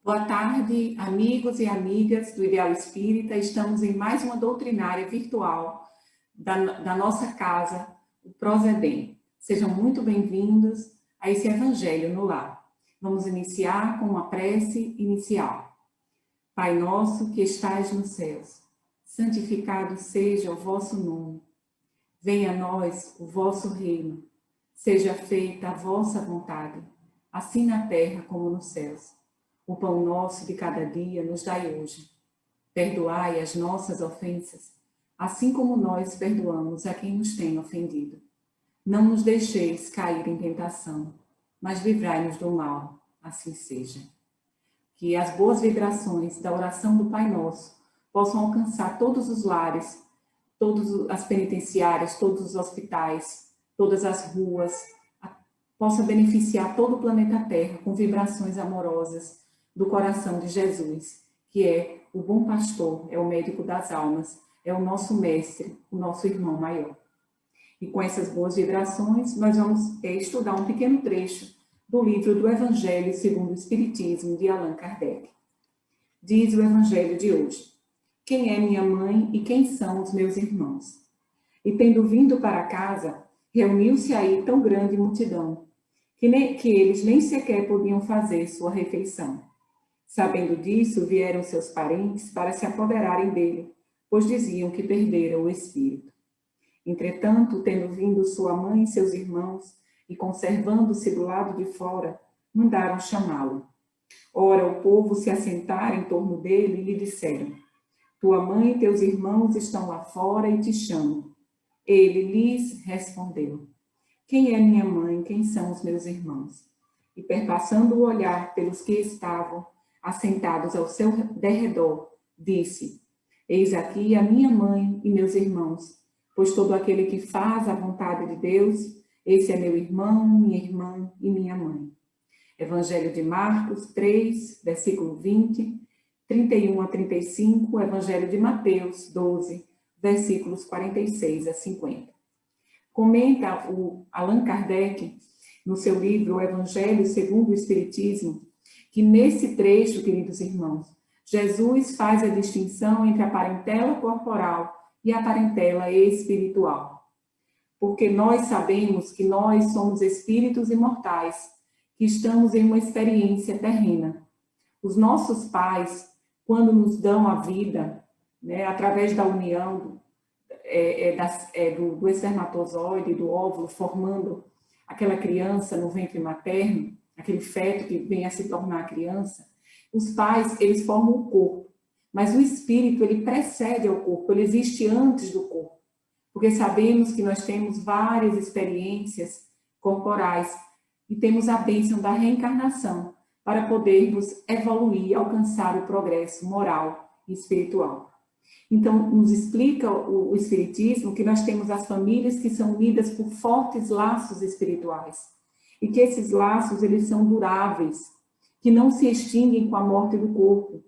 Boa tarde, amigos e amigas do Ideal Espírita. Estamos em mais uma doutrinária virtual da nossa casa, o Prosedem. Sejam muito bem-vindos a esse Evangelho no Lar. Vamos iniciar com uma prece inicial. Pai nosso que estais nos céus, santificado seja o vosso nome. Venha a nós o vosso reino. Seja feita a vossa vontade, assim na terra como nos céus. O pão nosso de cada dia nos dai hoje. Perdoai as nossas ofensas, assim como nós perdoamos a quem nos tem ofendido. Não nos deixeis cair em tentação, mas livrai-nos do mal, assim seja. Que as boas vibrações da oração do Pai Nosso possam alcançar todos os lares, todas as penitenciárias, todos os hospitais, todas as ruas, possa beneficiar todo o planeta Terra com vibrações amorosas do coração de Jesus, que é o bom pastor, é o médico das almas, é o nosso mestre, o nosso irmão maior. E com essas boas vibrações, nós vamos estudar um pequeno trecho do livro do Evangelho segundo o Espiritismo, de Allan Kardec. Diz o Evangelho de hoje: quem é minha mãe e quem são os meus irmãos? E tendo vindo para casa, reuniu-se aí tão grande multidão, que eles nem sequer podiam fazer sua refeição. Sabendo disso, vieram seus parentes para se apoderarem dele, pois diziam que perdera o espírito. Entretanto, tendo vindo sua mãe e seus irmãos, e conservando-se do lado de fora, mandaram chamá-lo. Ora, o povo se assentara em torno dele e lhe disseram: tua mãe e teus irmãos estão lá fora e te chamam. Ele lhes respondeu: quem é minha mãe, quem são os meus irmãos? E perpassando o olhar pelos que estavam assentados ao seu derredor, disse: eis aqui a minha mãe e meus irmãos, pois todo aquele que faz a vontade de Deus, esse é meu irmão, minha irmã e minha mãe. Evangelho de Marcos 3, versículo 20, 31 a 35, Evangelho de Mateus 12, versículos 46 a 50. Comenta o Allan Kardec, no seu livro O Evangelho segundo o Espiritismo, que nesse trecho, queridos irmãos, Jesus faz a distinção entre a parentela corporal e a parentela espiritual. Porque nós sabemos que nós somos espíritos imortais, que estamos em uma experiência terrena. Os nossos pais, quando nos dão a vida, né, através da união do espermatozoide, do óvulo, formando aquela criança no ventre materno, aquele feto que vem a se tornar criança, os pais, eles formam o corpo, mas o espírito, ele precede ao corpo, ele existe antes do corpo, porque sabemos que nós temos várias experiências corporais e temos a bênção da reencarnação para podermos evoluir, alcançar o progresso moral e espiritual. Então, nos explica o Espiritismo que nós temos as famílias que são unidas por fortes laços espirituais e que esses laços, eles são duráveis, que não se extinguem com a morte do corpo.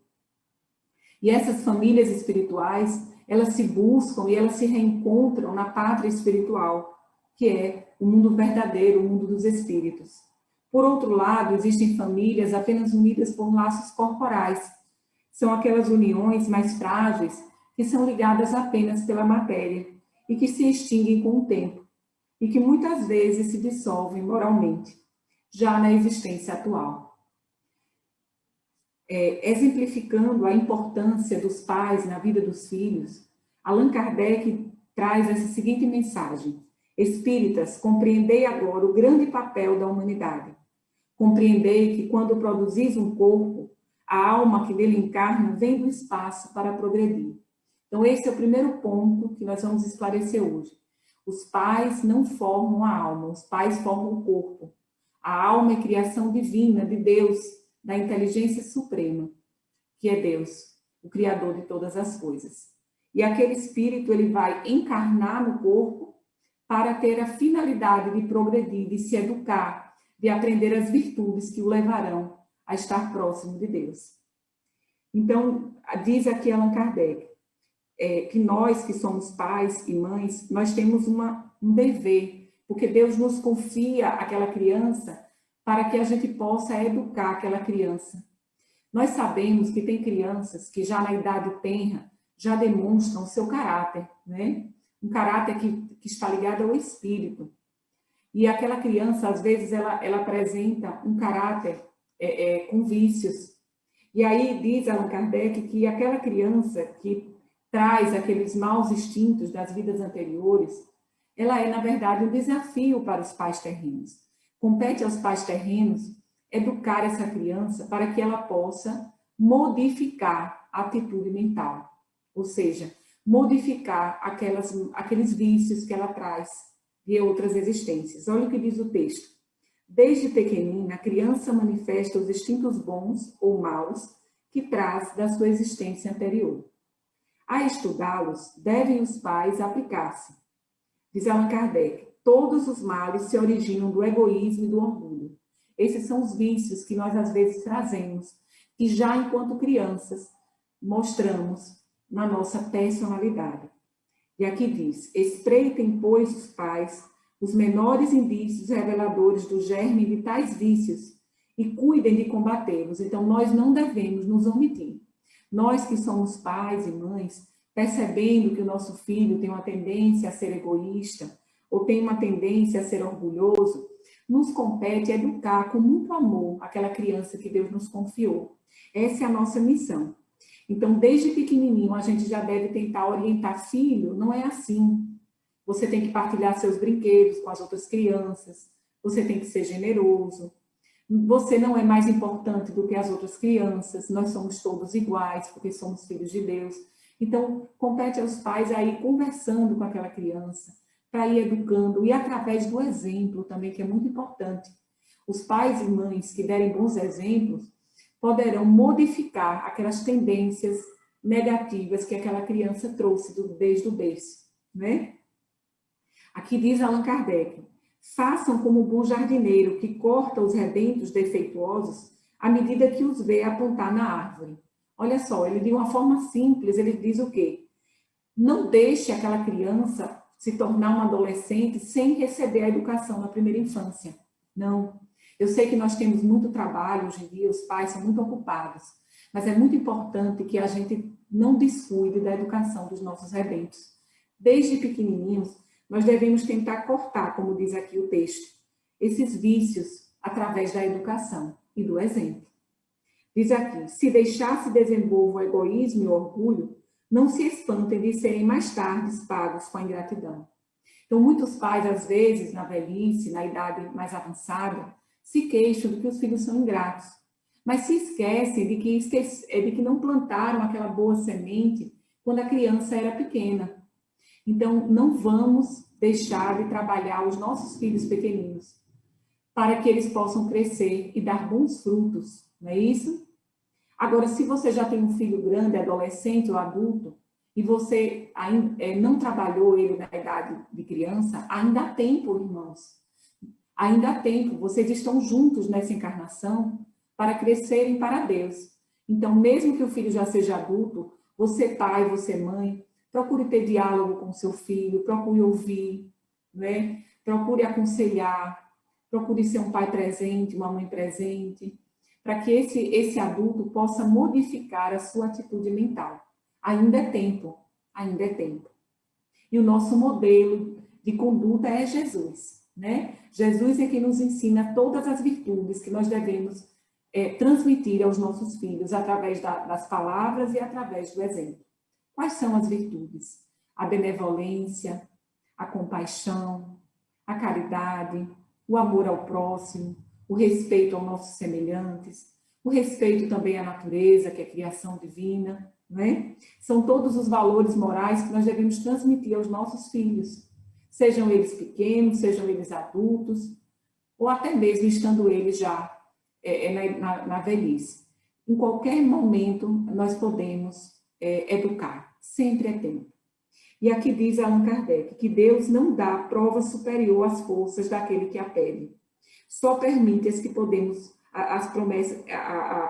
E essas famílias espirituais, elas se buscam e elas se reencontram na pátria espiritual, que é o mundo verdadeiro, o mundo dos espíritos. Por outro lado, existem famílias apenas unidas por laços corporais. São aquelas uniões mais frágeis que são ligadas apenas pela matéria e que se extinguem com o tempo e que muitas vezes se dissolvem moralmente, já na existência atual. Exemplificando a importância dos pais na vida dos filhos, Allan Kardec traz essa seguinte mensagem: espíritas, compreendei agora o grande papel da humanidade. Compreendei que quando produzis um corpo, a alma que nele encarna vem do espaço para progredir. Então, esse é o primeiro ponto que nós vamos esclarecer hoje. Os pais não formam a alma, os pais formam o corpo. A alma é criação divina de Deus, da inteligência suprema, que é Deus, o Criador de todas as coisas. E aquele espírito, ele vai encarnar no corpo para ter a finalidade de progredir, de se educar, de aprender as virtudes que o levarão a estar próximo de Deus. Então, diz aqui Allan Kardec, que nós que somos pais e mães, nós temos um dever, porque Deus nos confia aquela criança para que a gente possa educar aquela criança. Nós sabemos que tem crianças que já na idade tenra já demonstram o seu caráter, né? Um caráter que está ligado ao espírito. E aquela criança, às vezes, ela apresenta um caráter com vícios. E aí diz Allan Kardec que aquela criança que traz aqueles maus instintos das vidas anteriores, ela é, na verdade, um desafio para os pais terrenos. Compete aos pais terrenos educar essa criança para que ela possa modificar a atitude mental, ou seja, modificar aqueles vícios que ela traz de outras existências. Olha o que diz o texto. Desde pequenina, a criança manifesta os instintos bons ou maus que traz da sua existência anterior. A estudá-los, devem os pais aplicar-se. Diz Allan Kardec, todos os males se originam do egoísmo e do orgulho. Esses são os vícios que nós, às vezes, trazemos, e já enquanto crianças, mostramos na nossa personalidade. E aqui diz, espreitem, pois, os pais, os menores indícios reveladores do germe de tais vícios e cuidem de combatê-los. Então, nós não devemos nos omitir. Nós que somos pais e mães, percebendo que o nosso filho tem uma tendência a ser egoísta ou tem uma tendência a ser orgulhoso, nos compete educar com muito amor aquela criança que Deus nos confiou. Essa é a nossa missão. Então, desde pequenininho, a gente já deve tentar orientar, filho, não é assim. Você tem que partilhar seus brinquedos com as outras crianças, você tem que ser generoso, você não é mais importante do que as outras crianças, nós somos todos iguais, porque somos filhos de Deus. Então, compete aos pais a ir conversando com aquela criança, para ir educando, e através do exemplo também, que é muito importante. Os pais e mães que derem bons exemplos, poderão modificar aquelas tendências negativas que aquela criança trouxe desde o berço, né? Aqui diz Allan Kardec, façam como o bom jardineiro que corta os rebentos defeituosos à medida que os vê apontar na árvore. Olha só, ele de uma forma simples, ele diz o quê? Não deixe aquela criança se tornar um adolescente sem receber a educação na primeira infância. Não. Eu sei que nós temos muito trabalho hoje em dia, os pais são muito ocupados, mas é muito importante que a gente não descuide da educação dos nossos rebentos. Desde pequenininhos, nós devemos tentar cortar, como diz aqui o texto, esses vícios através da educação e do exemplo. Diz aqui, se deixar-se desenvolver o egoísmo e o orgulho, não se espantem de serem mais tarde pagos com a ingratidão. Então, muitos pais, às vezes, na velhice, na idade mais avançada, se queixam de que os filhos são ingratos, mas se esquecem de que não plantaram aquela boa semente quando a criança era pequena. Então, não vamos deixar de trabalhar os nossos filhos pequeninos, para que eles possam crescer e dar bons frutos, não é isso? Agora, se você já tem um filho grande, adolescente ou adulto, e você não trabalhou ele na idade de criança, ainda há tempo, irmãos. Ainda há tempo, vocês estão juntos nessa encarnação para crescerem para Deus. Então, mesmo que o filho já seja adulto, você pai, você mãe, procure ter diálogo com o seu filho, procure ouvir, né? Procure aconselhar, procure ser um pai presente, uma mãe presente, para que esse adulto possa modificar a sua atitude mental. Ainda é tempo, ainda é tempo. E o nosso modelo de conduta é Jesus, né? Jesus é quem nos ensina todas as virtudes que nós devemos transmitir aos nossos filhos através das palavras e através do exemplo. Quais são as virtudes? A benevolência, a compaixão, a caridade, o amor ao próximo, o respeito aos nossos semelhantes, o respeito também à natureza, que é a criação divina, não é? São todos os valores morais que nós devemos transmitir aos nossos filhos, sejam eles pequenos, sejam eles adultos, ou até mesmo estando eles já na velhice. Em qualquer momento, nós podemos educar, sempre é tempo. E aqui diz Allan Kardec que Deus não dá prova superior às forças daquele que a pede. Só permite as que podemos, as promessas,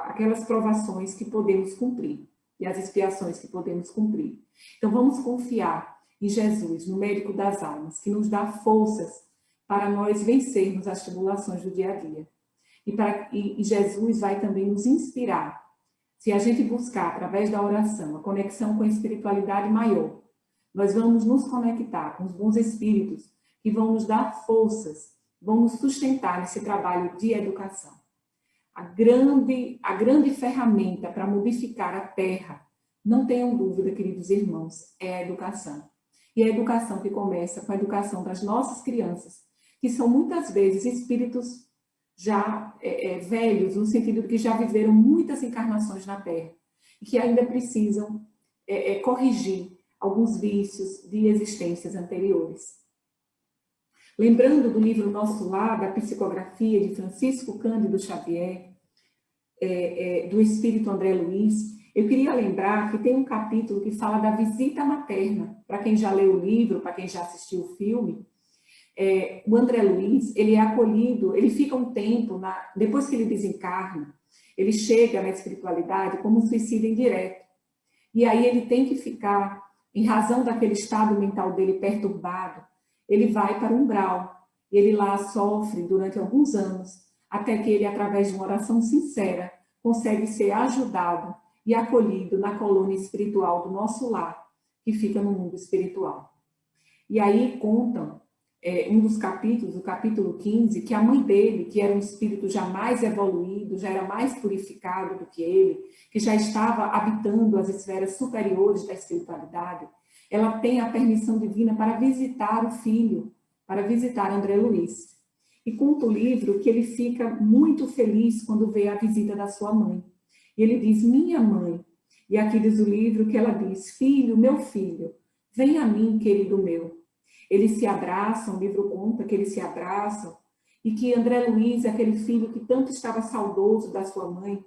aquelas provações que podemos cumprir e as expiações que podemos cumprir. Então vamos confiar em Jesus, no médico das almas, que nos dá forças para nós vencermos as tribulações do dia a dia. E Jesus vai também nos inspirar Se a gente buscar, através da oração, a conexão com a espiritualidade maior, nós vamos nos conectar com os bons espíritos que vão nos dar forças, vão nos sustentar nesse trabalho de educação. A grande ferramenta para modificar a Terra, não tenham dúvida, queridos irmãos, é a educação. E a educação que começa com a educação das nossas crianças, que são muitas vezes espíritos já velhos, no sentido de que já viveram muitas encarnações na Terra, e que ainda precisam corrigir alguns vícios de existências anteriores. Lembrando do livro Nosso Lar, da psicografia de Francisco Cândido Xavier, do espírito André Luiz, eu queria lembrar que tem um capítulo que fala da visita materna. Para quem já leu o livro, para quem já assistiu o filme, o André Luiz, ele é acolhido, ele fica um tempo, depois que ele desencarna, ele chega na espiritualidade como um suicida indireto. E aí ele tem que ficar, em razão daquele estado mental dele perturbado, ele vai para o umbral, e ele lá sofre durante alguns anos, até que ele, através de uma oração sincera, consegue ser ajudado e acolhido na colônia espiritual do Nosso Lar, que fica no mundo espiritual. E aí contam, um dos capítulos, o capítulo 15, que a mãe dele, que era um espírito já mais evoluído, já era mais purificado do que ele, que já estava habitando as esferas superiores da espiritualidade, ela tem a permissão divina para visitar o filho, para visitar André Luiz. E conta o livro que ele fica muito feliz quando vê a visita da sua mãe. E ele diz, minha mãe, e aqui diz o livro que ela diz, filho, meu filho, vem a mim, querido meu. Eles se abraçam, o livro conta que eles se abraçam, e que André Luiz, aquele filho que tanto estava saudoso da sua mãe,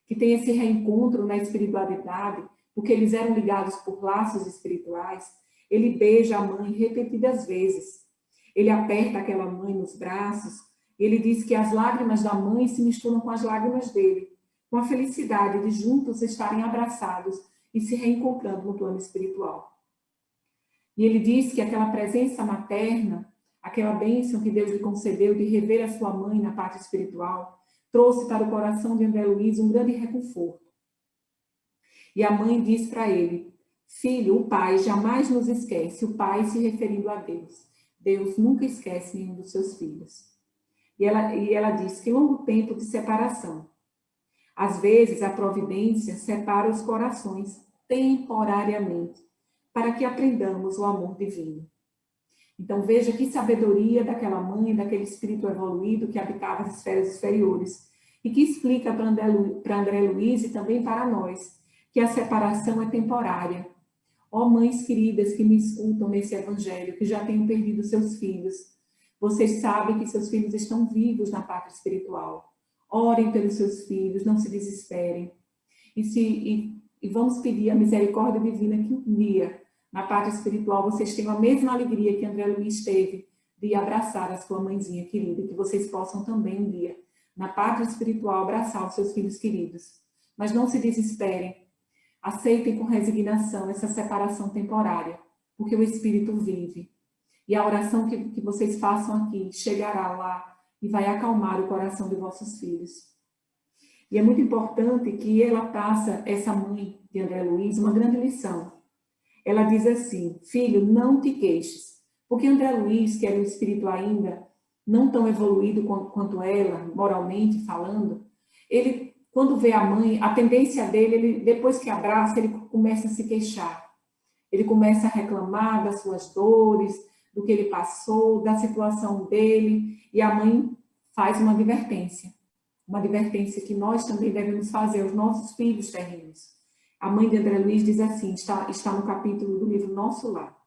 que tem esse reencontro na espiritualidade, porque eles eram ligados por laços espirituais, ele beija a mãe repetidas vezes. Ele aperta aquela mãe nos braços, e ele diz que as lágrimas da mãe se misturam com as lágrimas dele, com a felicidade de juntos estarem abraçados e se reencontrando no plano espiritual. E ele diz que aquela presença materna, aquela bênção que Deus lhe concedeu de rever a sua mãe na parte espiritual, trouxe para o coração de André Luiz um grande reconforto. E a mãe diz para ele, filho, o pai jamais nos esquece, o pai se referindo a Deus. Deus nunca esquece nenhum dos seus filhos. E ela diz que longo tempo de separação. Às vezes a providência separa os corações temporariamente, para que aprendamos o amor divino. Então veja que sabedoria daquela mãe, daquele espírito evoluído que habitava as esferas inferiores, e que explica para André Luiz e também para nós, que a separação é temporária. Ó mães queridas que me escutam nesse evangelho, que já tenham perdido seus filhos, vocês sabem que seus filhos estão vivos na pátria espiritual. Orem pelos seus filhos, não se desesperem. E vamos pedir a misericórdia divina que um dia, na pátria espiritual, vocês tenham a mesma alegria que André Luiz teve de abraçar a sua mãezinha querida, e que vocês possam também um dia, na pátria espiritual, abraçar os seus filhos queridos. Mas não se desesperem. Aceitem com resignação essa separação temporária, porque o Espírito vive. E a oração que vocês façam aqui chegará lá e vai acalmar o coração de vossos filhos. E é muito importante que ela passa, essa mãe de André Luiz, uma grande lição. Ela diz assim, filho, não te queixes. Porque André Luiz, que era um espírito ainda não tão evoluído quanto ela, moralmente falando, ele... Quando vê a mãe, a tendência dele, ele, depois que abraça, ele começa a se queixar. Ele começa a reclamar das suas dores, do que ele passou, da situação dele, e a mãe faz uma advertência que nós também devemos fazer aos nossos filhos terrenos. A mãe de André Luiz diz assim, está no capítulo do livro Nosso Lar.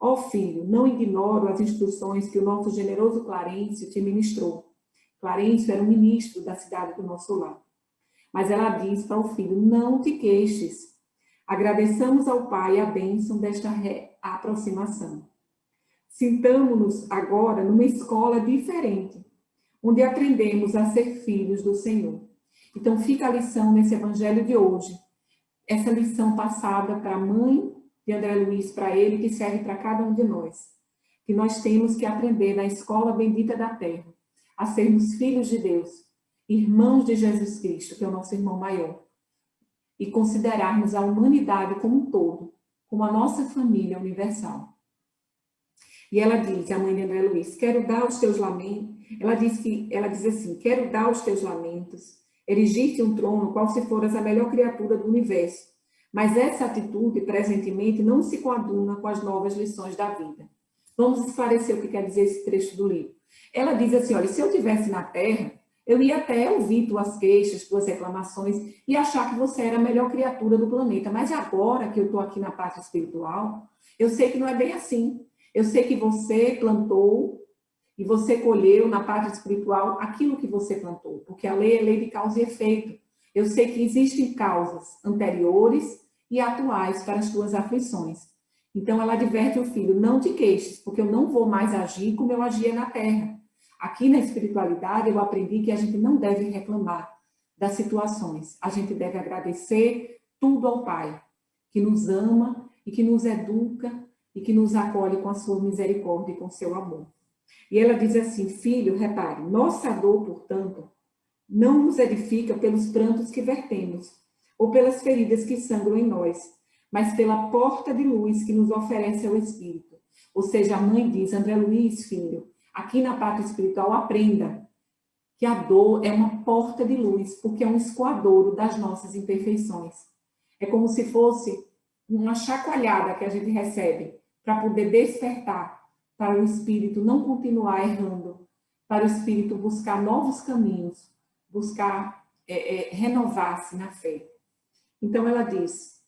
Ó filho, não ignoro as instruções que o nosso generoso Clarencio te ministrou. Clarencio era um ministro da cidade do Nosso Lar. Mas ela diz para o filho, não te queixes. Agradeçamos ao Pai a bênção desta aproximação. Sintamo-nos agora numa escola diferente, onde aprendemos a ser filhos do Senhor. Então fica a lição nesse evangelho de hoje. Essa lição passada para a mãe de André Luiz, para ele, que serve para cada um de nós. Que nós temos que aprender na escola bendita da terra, a sermos filhos de Deus, irmãos de Jesus Cristo, que é o nosso irmão maior. e considerarmos a humanidade como um todo, como a nossa família universal. E ela diz, a mãe de André Luiz, quero dar os teus lamentos, ela diz assim, quero dar os teus lamentos, erigir-te um trono, qual se foras a melhor criatura do universo. Mas essa atitude, presentemente, não se coaduna com as novas lições da vida. Vamos esclarecer o que quer dizer esse trecho do livro. Ela diz assim, olha, se eu estivesse na Terra, eu ia até ouvir tuas queixas, tuas reclamações e achar que você era a melhor criatura do planeta. Mas agora que eu estou aqui na parte espiritual, eu sei que não é bem assim. Eu sei que você plantou e você colheu na parte espiritual aquilo que você plantou, porque a lei é lei de causa e efeito. Eu sei que existem causas anteriores e atuais para as tuas aflições. Então, ela adverte o filho, não te queixes, porque eu não vou mais agir como eu agia na terra. Aqui na espiritualidade, eu aprendi que a gente não deve reclamar das situações. A gente deve agradecer tudo ao Pai, que nos ama e que nos educa e que nos acolhe com a sua misericórdia e com seu amor. E ela diz assim, filho, repare, nossa dor, portanto, não nos edifica pelos prantos que vertemos, ou pelas feridas que sangram em nós, mas pela porta de luz que nos oferece o Espírito. Ou seja, a mãe diz, André Luiz, filho, aqui na parte espiritual, aprenda que a dor é uma porta de luz, porque é um escoadouro das nossas imperfeições. É como se fosse uma chacoalhada que a gente recebe para poder despertar, para o espírito não continuar errando, para o espírito buscar novos caminhos, buscar renovar-se na fé. Então ela diz,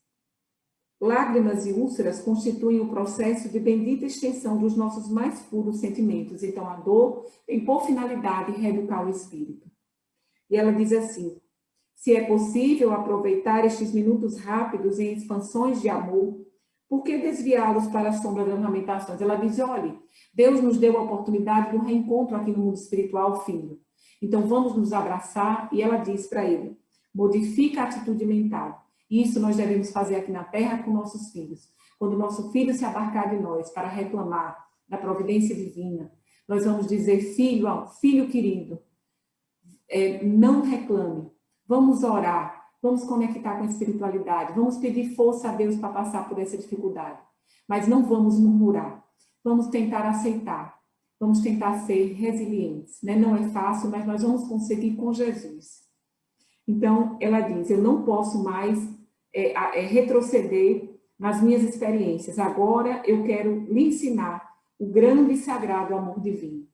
lágrimas e úlceras constituem o processo de bendita extensão dos nossos mais puros sentimentos. Então a dor tem por finalidade reeducar o espírito. E ela diz assim, se é possível aproveitar estes minutos rápidos em expansões de amor, por que desviá-los para a sombra das lamentações? Ela diz, olha, Deus nos deu a oportunidade do reencontro aqui no mundo espiritual, filho. Então vamos nos abraçar, e ela diz para ele, modifica a atitude mental. Isso nós devemos fazer aqui na Terra com nossos filhos. Quando o nosso filho se abarcar de nós para reclamar da providência divina, nós vamos dizer, filho, filho querido, não reclame, vamos orar, vamos conectar com a espiritualidade, vamos pedir força a Deus para passar por essa dificuldade, mas não vamos murmurar, vamos tentar aceitar, vamos tentar ser resilientes, né? Não é fácil, mas nós vamos conseguir com Jesus. Então, ela diz, eu não posso mais retroceder nas minhas experiências, agora eu quero lhe ensinar o grande e sagrado amor divino.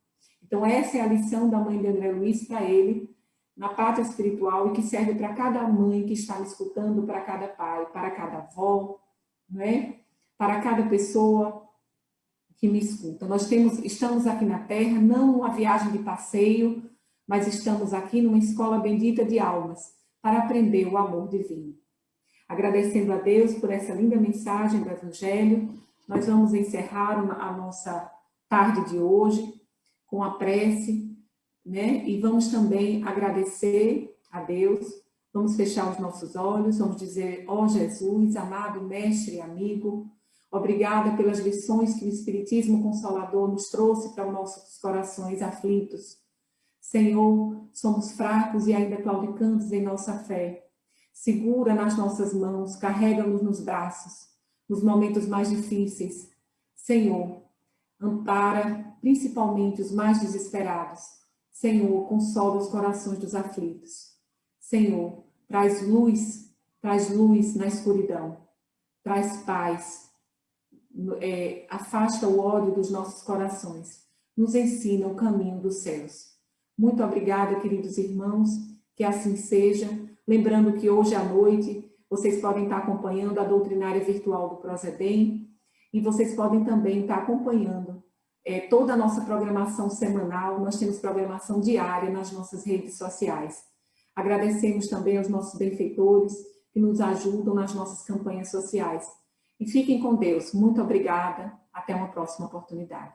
Então, essa é a lição da mãe de André Luiz para ele, na parte espiritual, e que serve para cada mãe que está me escutando, para cada pai, para cada avó, né? Para cada pessoa que me escuta. Nós estamos aqui na Terra, não uma viagem de passeio, mas estamos aqui numa escola bendita de almas, para aprender o amor divino. Agradecendo a Deus por essa linda mensagem do Evangelho, nós vamos encerrar a nossa tarde de hoje com a prece, né? E vamos também agradecer a Deus, vamos fechar os nossos olhos, vamos dizer, ó Jesus, amado mestre e amigo, obrigada pelas lições que o Espiritismo Consolador nos trouxe para os nossos corações aflitos. Senhor, somos fracos e ainda claudicantes em nossa fé. Segura nas nossas mãos, carrega-nos nos braços, nos momentos mais difíceis. Senhor, ampara principalmente os mais desesperados. Senhor, consola os corações dos aflitos. Senhor, traz luz na escuridão. Traz paz. Afasta o ódio dos nossos corações. Nos ensina o caminho dos céus. Muito obrigada, queridos irmãos, que assim seja. Lembrando que hoje à noite vocês podem estar acompanhando a doutrinária virtual do Prosedem e vocês podem também estar acompanhando toda a nossa programação semanal. Nós temos programação diária nas nossas redes sociais. Agradecemos também aos nossos benfeitores que nos ajudam nas nossas campanhas sociais. E fiquem com Deus. Muito obrigada. Até uma próxima oportunidade.